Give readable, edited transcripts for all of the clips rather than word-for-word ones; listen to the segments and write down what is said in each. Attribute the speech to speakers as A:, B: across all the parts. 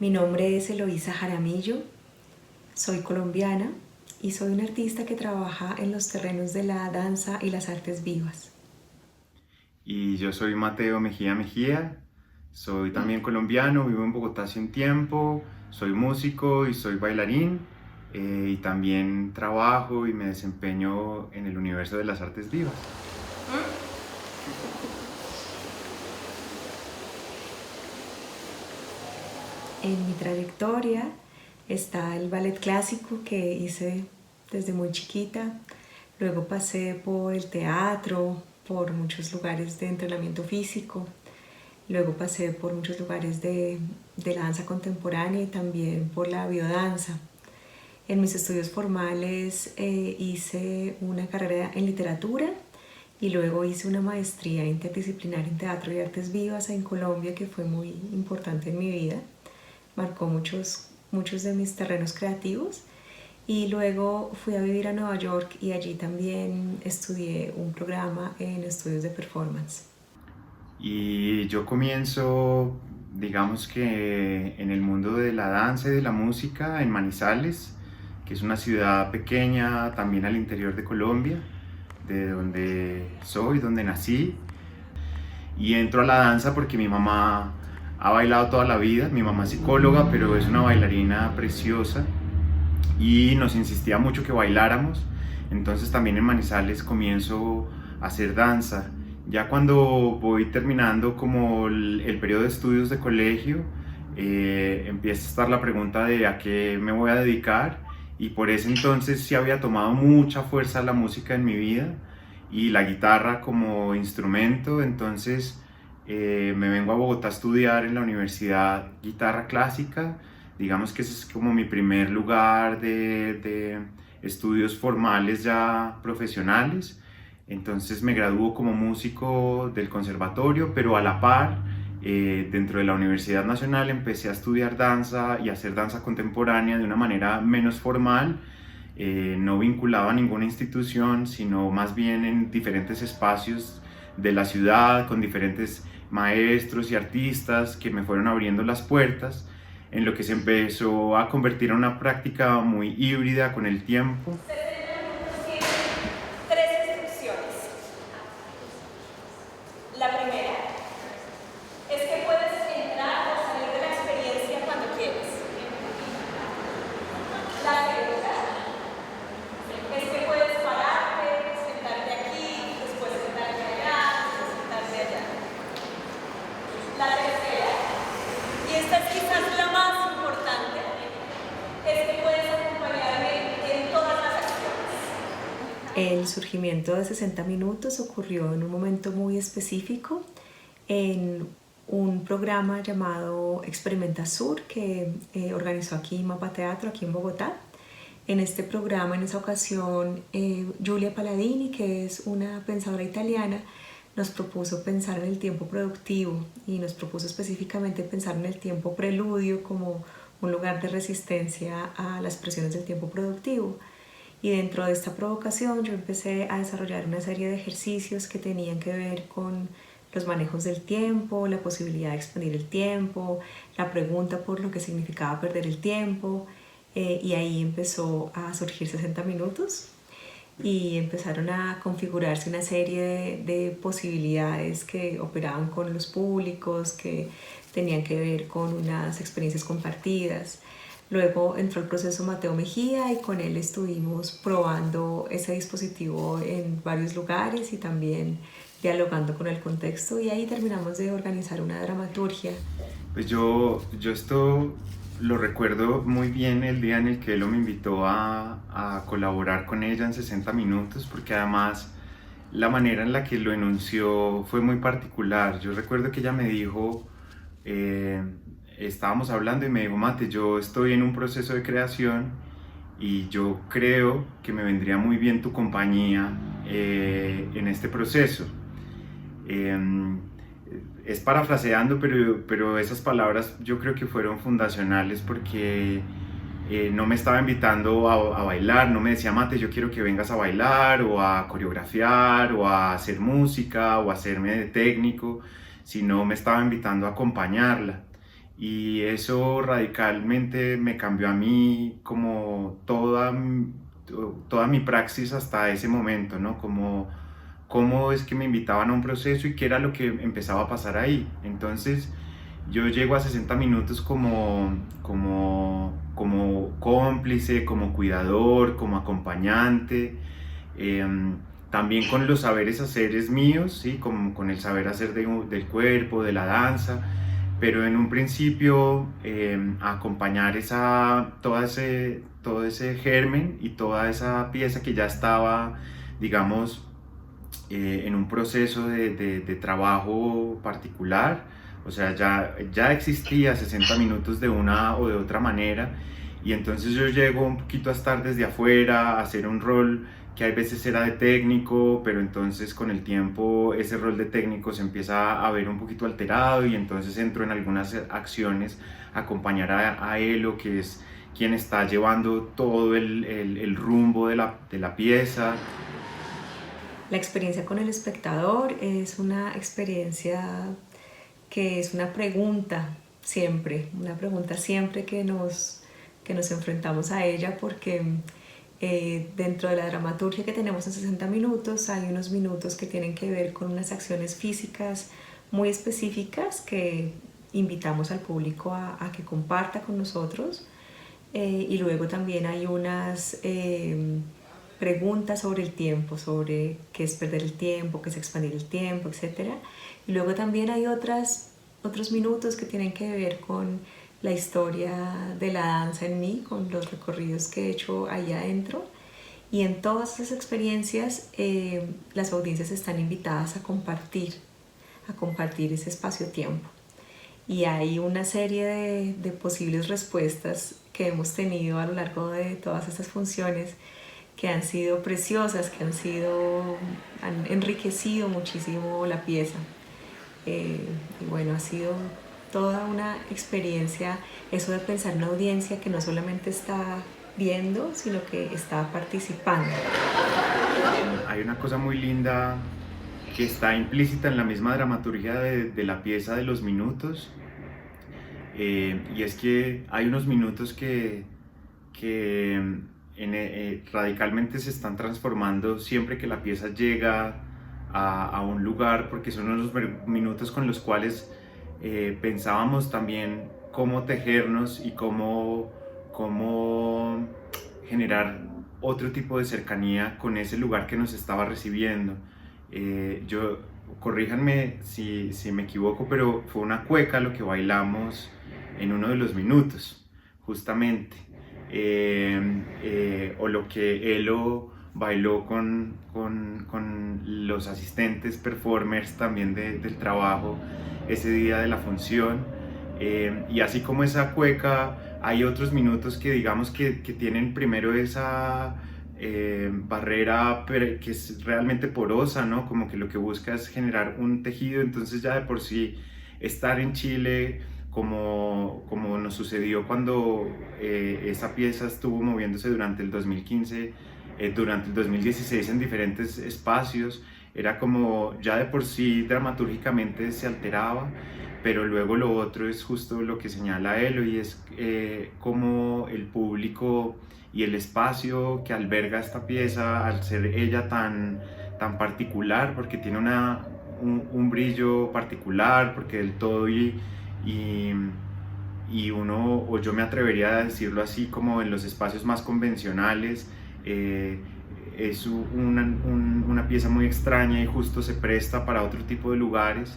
A: Mi nombre es Eloísa Jaramillo, soy colombiana y soy una artista que trabaja en los terrenos de la danza y las artes vivas.
B: Y yo soy Mateo Mejía Mejía, soy también colombiano, vivo en Bogotá hace un tiempo, soy músico y soy bailarín, y también trabajo y me desempeño en el universo de las artes vivas.
A: En mi trayectoria está el ballet clásico que hice desde muy chiquita. Luego pasé por el teatro, por muchos lugares de entrenamiento físico. Luego pasé por muchos lugares de la danza contemporánea y también por la biodanza. En mis estudios formales hice una carrera en literatura y luego hice una maestría interdisciplinar en teatro y artes vivas en Colombia, que fue muy importante en mi vida. Marcó muchos de mis terrenos creativos. Y luego fui a vivir a Nueva York y allí también estudié un programa en estudios de performance.
B: Y yo comienzo, digamos que en el mundo de la danza y de la música en Manizales, que es una ciudad pequeña también al interior de Colombia, de donde soy, donde nací. Y entro a la danza porque mi mamá ha bailado toda la vida, mi mamá es psicóloga, pero es una bailarina preciosa y nos insistía mucho que bailáramos. Entonces también en Manizales comienzo a hacer danza. Ya cuando voy terminando como el periodo de estudios de colegio, empieza a estar la pregunta de a qué me voy a dedicar, y por ese entonces sí había tomado mucha fuerza la música en mi vida y la guitarra como instrumento. Entonces me vengo a Bogotá a estudiar en la universidad guitarra clásica. Digamos que ese es como mi primer lugar de estudios formales ya profesionales. Entonces me graduó como músico del conservatorio, pero a la par, dentro de la Universidad Nacional empecé a estudiar danza y a hacer danza contemporánea de una manera menos formal, no vinculado a ninguna institución, sino más bien en diferentes espacios de la ciudad, con diferentes maestros y artistas que me fueron abriendo las puertas, en lo que se empezó a convertir en una práctica muy híbrida con el tiempo.
C: Tres instrucciones. La primera es que puedes entrar o salir de la experiencia cuando quieres. La segunda es que puedes pararte, sentarte aquí, después sentarte allá, después sentarte allá. La tercera, y esta es quizás la más importante, es que puedes acompañarme en todas las acciones.
A: El surgimiento de 60 minutos ocurrió en un momento muy específico, en un programa llamado Experimenta Sur que organizó aquí Mapa Teatro, aquí en Bogotá. En este programa, en esa ocasión, Giulia Paladini, que es una pensadora italiana, nos propuso pensar en el tiempo productivo y nos propuso específicamente pensar en el tiempo preludio como un lugar de resistencia a las presiones del tiempo productivo. Y dentro de esta provocación yo empecé a desarrollar una serie de ejercicios que tenían que ver con los manejos del tiempo, la posibilidad de expandir el tiempo, la pregunta por lo que significaba perder el tiempo, y ahí empezó a surgir 60 minutos y empezaron a configurarse una serie de posibilidades que operaban con los públicos, que tenían que ver con unas experiencias compartidas. Luego entró el proceso Mateo Mejía y con él estuvimos probando ese dispositivo en varios lugares y también dialogando con el contexto, y ahí terminamos de organizar una dramaturgia.
B: Pues yo esto lo recuerdo muy bien, el día en el que él me invitó a colaborar con ella en 60 minutos, porque además la manera en la que lo enunció fue muy particular. Yo recuerdo que ella me dijo, estábamos hablando y me dijo: Mate, yo estoy en un proceso de creación y yo creo que me vendría muy bien tu compañía en este proceso. Es parafraseando, pero esas palabras yo creo que fueron fundacionales, porque no me estaba invitando a bailar, no me decía: Mate, yo quiero que vengas a bailar o a coreografiar o a hacer música o a hacerme de técnico, sino me estaba invitando a acompañarla. y eso radicalmente me cambió a mí como toda mi praxis hasta ese momento, ¿no? Como cómo es que me invitaban a un proceso y qué era lo que empezaba a pasar ahí. Entonces yo llego a 60 minutos como cómplice, como cuidador, como acompañante, también con los saberes haceres míos, ¿sí? Como con el saber hacer del cuerpo, de la danza, pero en un principio acompañar todo ese germen y toda esa pieza que ya estaba, digamos, en un proceso de trabajo particular, o sea, ya existía 60 minutos de una o de otra manera, y entonces yo llego un poquito a estar desde afuera, a hacer un rol que hay veces era de técnico, pero entonces con el tiempo ese rol de técnico se empieza a ver un poquito alterado y entonces entro en algunas acciones a acompañar a Elo, que es quien está llevando todo el rumbo de la pieza.
A: La experiencia con el espectador es una experiencia que es una pregunta siempre que nos enfrentamos a ella, porque dentro de la dramaturgia que tenemos en 60 minutos hay unos minutos que tienen que ver con unas acciones físicas muy específicas que invitamos al público a que comparta con nosotros, y luego también hay unas preguntas sobre el tiempo, sobre qué es perder el tiempo, qué es expandir el tiempo, etc. Y luego también hay otros minutos que tienen que ver con la historia de la danza en mí, con los recorridos que he hecho ahí adentro. Y en todas esas experiencias las audiencias están invitadas a compartir ese espacio-tiempo. Y hay una serie de posibles respuestas que hemos tenido a lo largo de todas estas funciones que han sido preciosas, que han enriquecido muchísimo la pieza. Y bueno, ha sido toda una experiencia eso de pensar en una audiencia que no solamente está viendo, sino que está participando.
B: Hay una cosa muy linda que está implícita en la misma dramaturgia de la pieza de los minutos, y es que hay unos minutos que radicalmente se están transformando siempre que la pieza llega a un lugar, porque son unos minutos con los cuales pensábamos también cómo tejernos y cómo generar otro tipo de cercanía con ese lugar que nos estaba recibiendo. Corríjanme si me equivoco, pero fue una cueca lo que bailamos en uno de los minutos, justamente. O lo que Elo bailó con los asistentes performers también del trabajo ese día de la función. Y así como esa cueca, hay otros minutos que digamos que tienen primero esa barrera que es realmente porosa, ¿no? Como que lo que busca es generar un tejido, entonces ya de por sí estar en Chile, como nos sucedió cuando esa pieza estuvo moviéndose durante el 2015, durante el 2016 en diferentes espacios, era como ya de por sí dramatúrgicamente se alteraba, pero luego lo otro es justo lo que señala Elo, y es como el público y el espacio que alberga esta pieza, al ser ella tan particular, porque tiene un brillo particular, porque del todo y uno, o yo me atrevería a decirlo así, como en los espacios más convencionales, es una pieza muy extraña y justo se presta para otro tipo de lugares.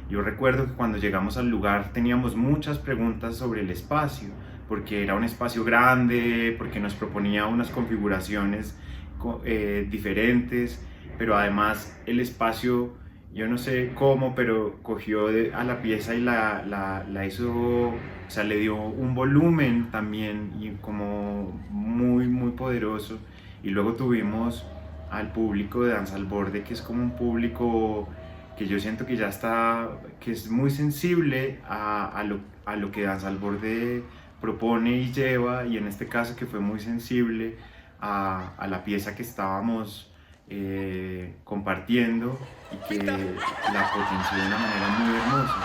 B: Yo recuerdo que cuando llegamos al lugar teníamos muchas preguntas sobre el espacio, porque era un espacio grande, porque nos proponía unas configuraciones diferentes, pero además el espacio, yo no sé cómo, pero cogió a la pieza y la hizo, o sea, le dio un volumen también y como muy, muy poderoso. Y luego tuvimos al público de Danza al Borde, que es como un público que yo siento que ya está, que es muy sensible a lo que Danza al Borde propone y lleva, y en este caso que fue muy sensible a la pieza que estábamos compartiendo y que la potenció de una manera muy hermosa.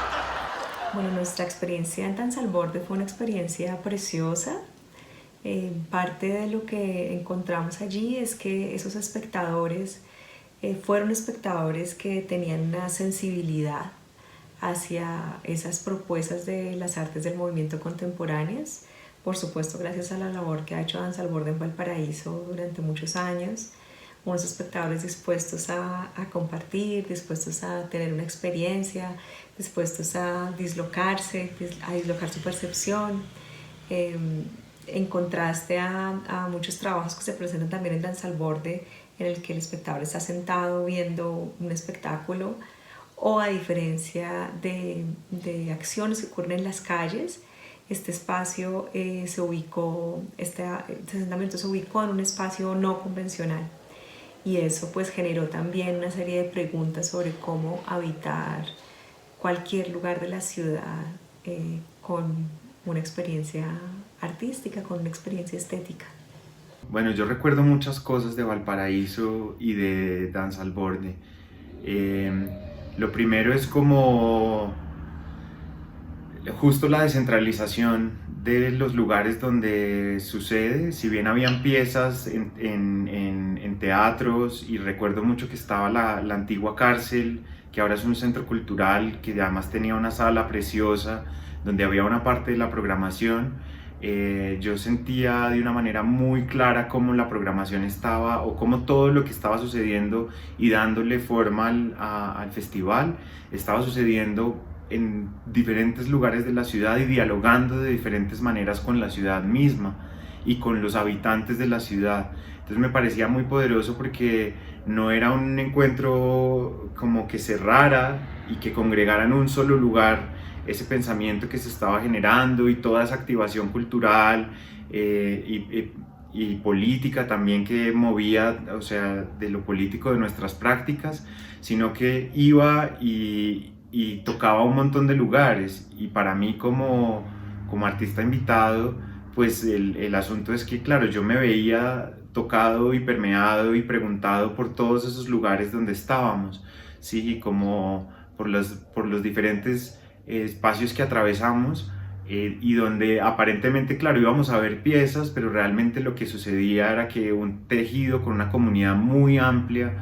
A: Bueno, nuestra experiencia en Danza al Borde fue una experiencia preciosa. Parte de lo que encontramos allí es que esos espectadores fueron espectadores que tenían una sensibilidad hacia esas propuestas de las artes del movimiento contemporáneas. Por supuesto, gracias a la labor que ha hecho Danza al Borde en Valparaíso durante muchos años, unos espectadores dispuestos a compartir, dispuestos a tener una experiencia, dispuestos a dislocarse, a dislocar su percepción, en contraste a muchos trabajos que se presentan también en Danza al Borde, en el que el espectador está sentado viendo un espectáculo, o a diferencia de acciones que ocurren en las calles. Este espacio se ubicó, este asentamiento se ubicó en un espacio no convencional, y eso pues generó también una serie de preguntas sobre cómo habitar cualquier lugar de la ciudad con una experiencia artística, con una experiencia estética.
B: Bueno, yo recuerdo muchas cosas de Valparaíso y de Danza al Borde. Lo primero es como justo la descentralización de los lugares donde sucede. Si bien habían piezas en teatros, y recuerdo mucho que estaba la antigua cárcel, que ahora es un centro cultural, que además tenía una sala preciosa donde había una parte de la programación. Yo sentía de una manera muy clara cómo la programación estaba, o cómo todo lo que estaba sucediendo y dándole forma al festival estaba sucediendo en diferentes lugares de la ciudad y dialogando de diferentes maneras con la ciudad misma y con los habitantes de la ciudad. Entonces me parecía muy poderoso, porque no era un encuentro como que cerrara y que congregara en un solo lugar ese pensamiento que se estaba generando y toda esa activación cultural y política también que movía, o sea, de lo político de nuestras prácticas, sino que iba y tocaba un montón de lugares. Y para mí como artista invitado, pues el asunto es que, claro, yo me veía tocado y permeado y preguntado por todos esos lugares donde estábamos, sí, como por los diferentes espacios que atravesamos, y donde aparentemente, claro, íbamos a ver piezas, pero realmente lo que sucedía era que un tejido con una comunidad muy amplia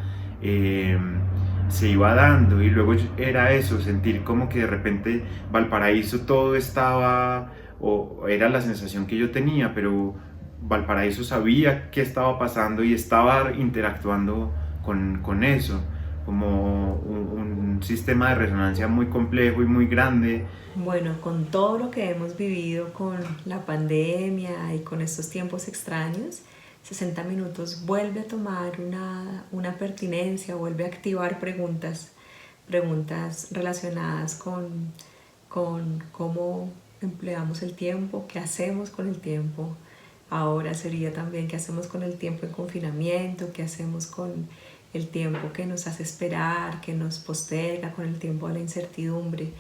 B: se iba dando. Y luego era eso, sentir como que de repente Valparaíso todo estaba, o era la sensación que yo tenía, pero Valparaíso sabía qué estaba pasando y estaba interactuando con eso, como un sistema de resonancia muy complejo y muy grande.
A: Bueno, con todo lo que hemos vivido con la pandemia y con estos tiempos extraños, 60 minutos vuelve a tomar una pertinencia, vuelve a activar preguntas relacionadas con cómo empleamos el tiempo, qué hacemos con el tiempo. Ahora sería también qué hacemos con el tiempo en confinamiento, qué hacemos con el tiempo que nos hace esperar, que nos posterga, con el tiempo de la incertidumbre.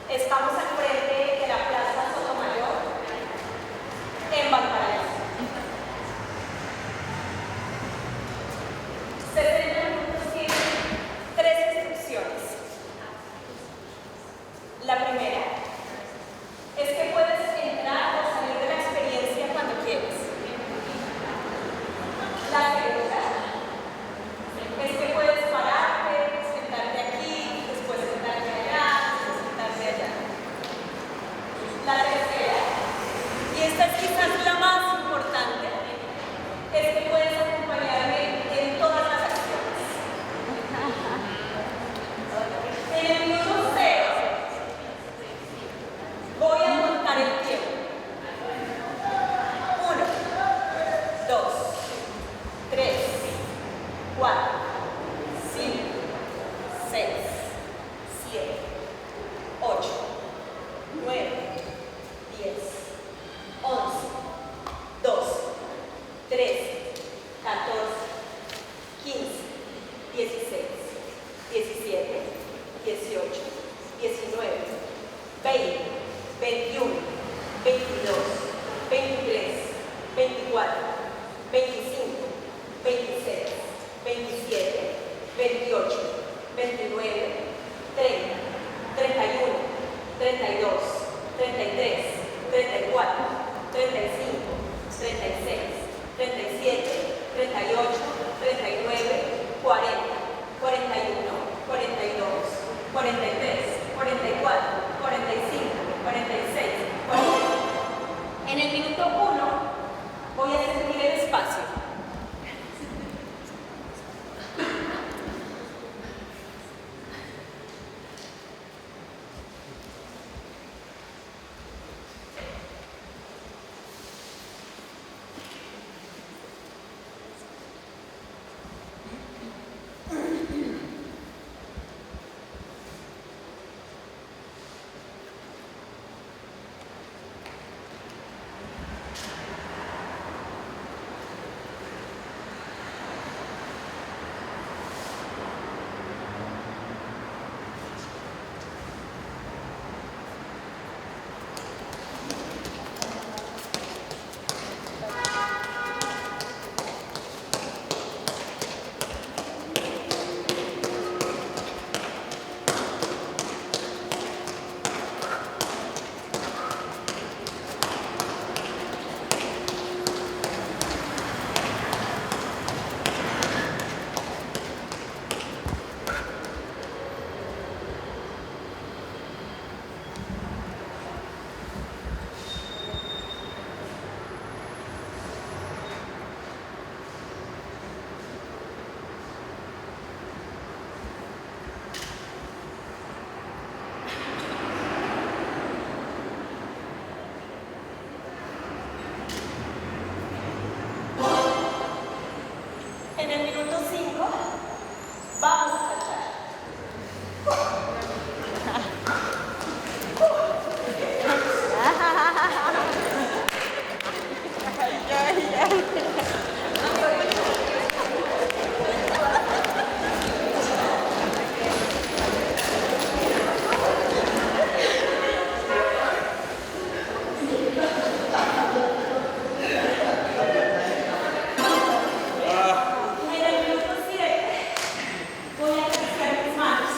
C: Estamos enfrente de la Plaza Sotomayor en Valparaíso. 13, 14, 15, 16, 17, 18, 19, 20, 21, 22, 23, 24, 25, 26, 27, 28, 29, 30, 31, 32, 33, 34, 35, 36, 37, 38, 39, 40, 41, 42, 43, 44, 45, 46, 40. En el minuto 1 voy a sentir el espacio. En el minuto 5 vamos a saltar. En el minuto 7 voy a acariciar mis manos.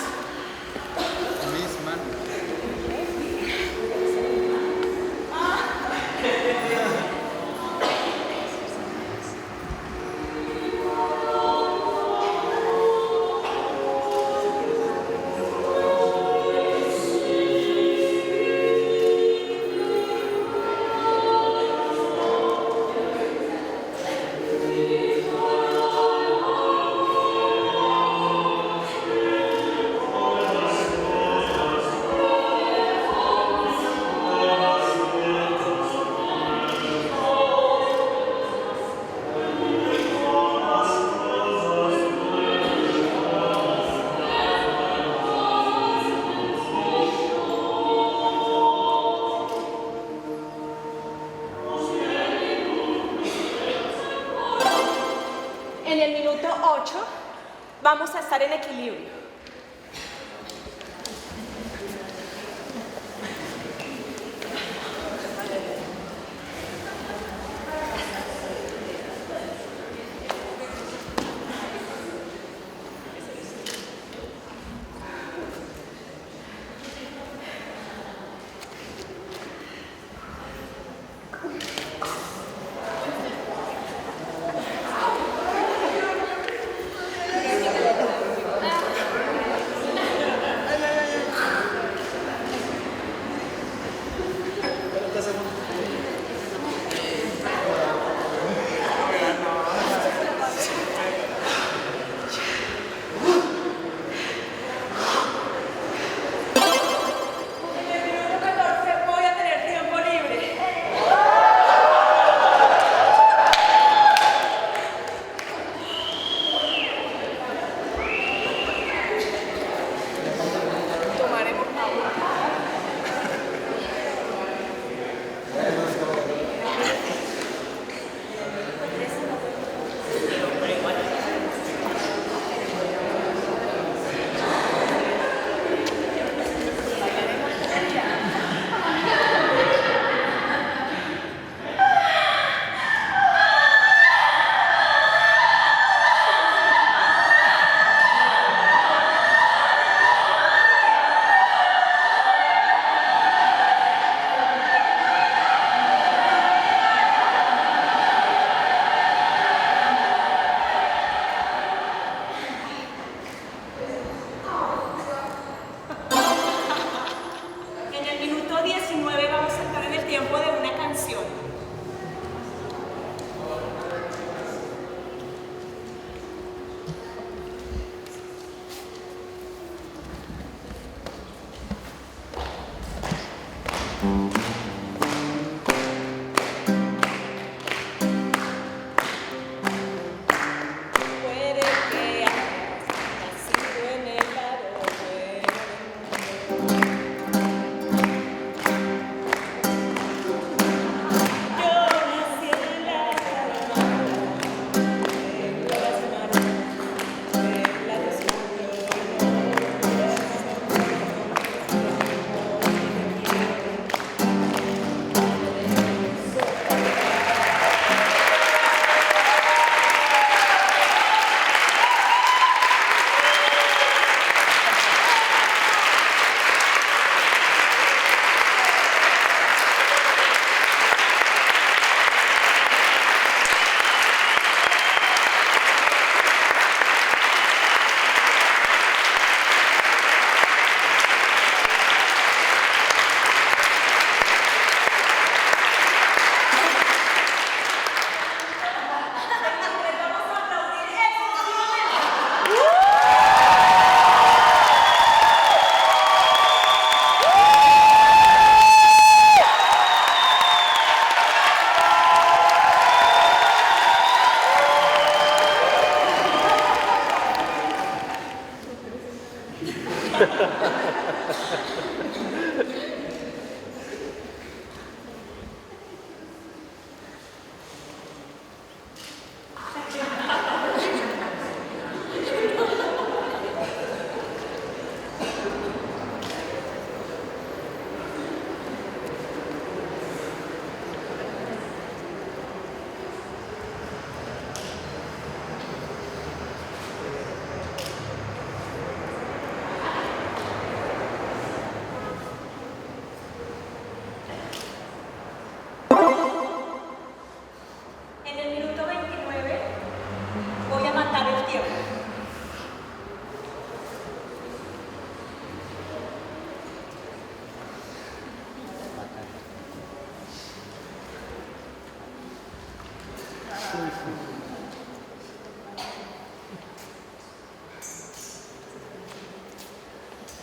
C: En el minuto 8 vamos a estar en equilibrio.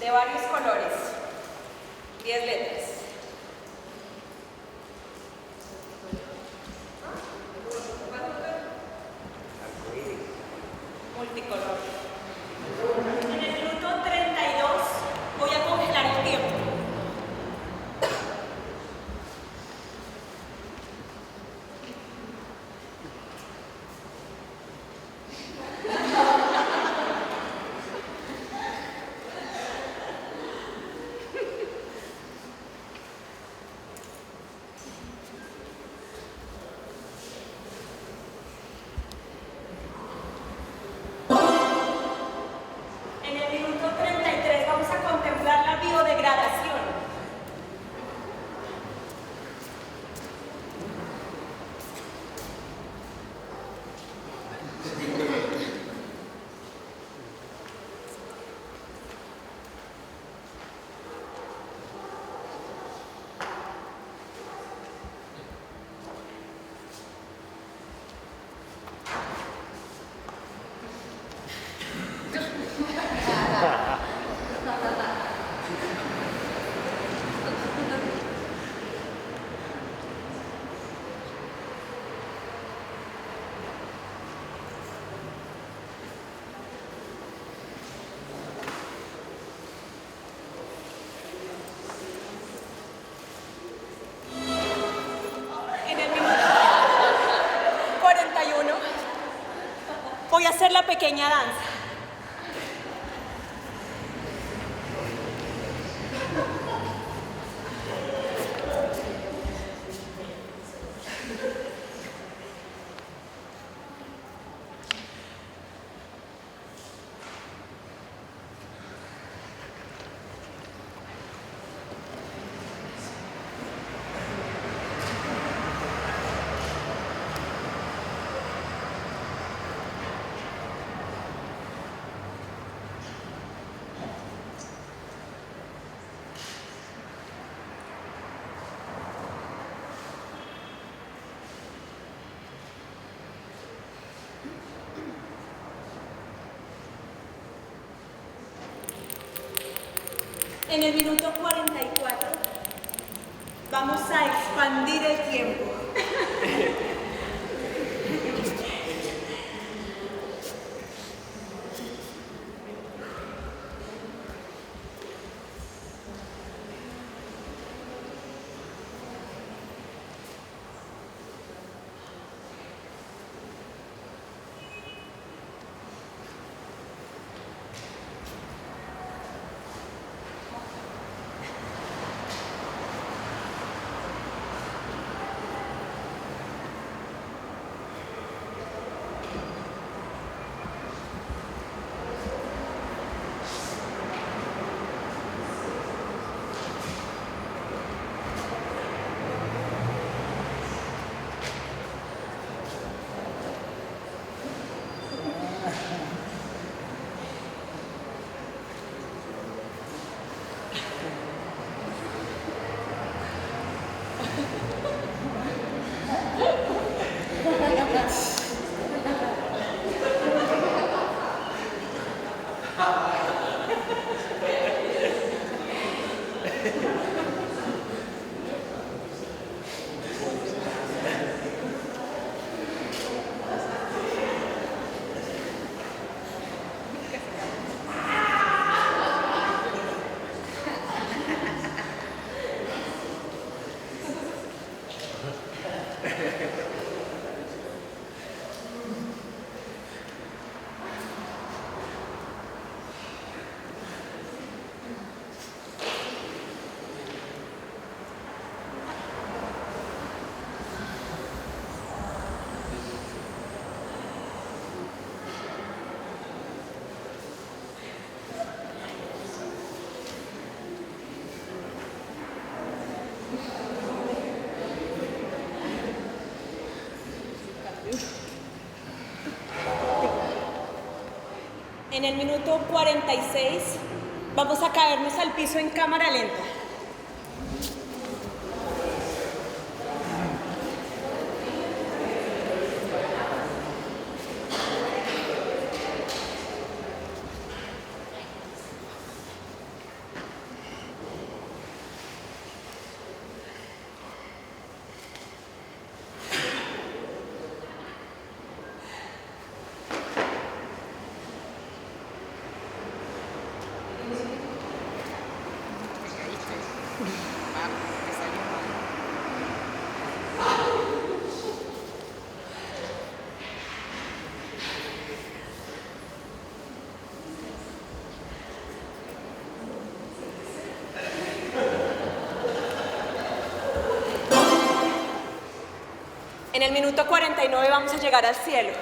C: De varios colores. 10 letras. Multicolor. En el minuto 32 voy a congelar el tiempo. En el minuto 33 vamos a contemplar la biodegradación. En el minuto 41 voy a hacer la pequeña danza. En el minuto 44 vamos a expandir el tiempo. En el minuto 46 vamos a caernos al piso en cámara lenta. En el minuto 49 vamos a llegar al cielo.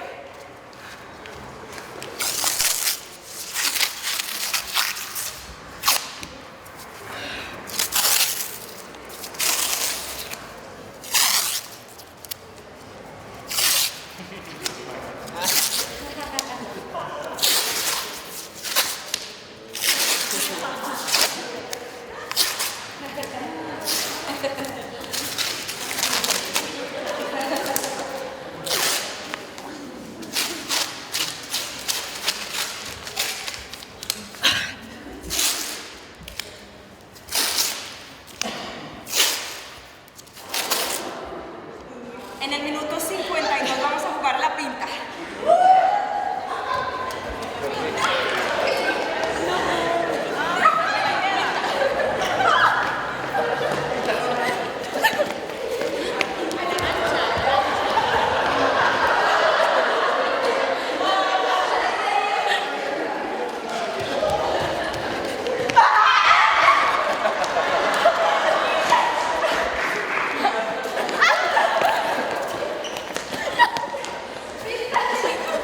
C: En el minuto 52 vamos a jugar la pinta.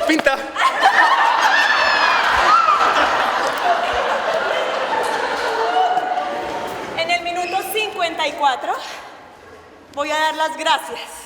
D: ¡Pinta!
C: En el minuto 54 voy a dar las gracias.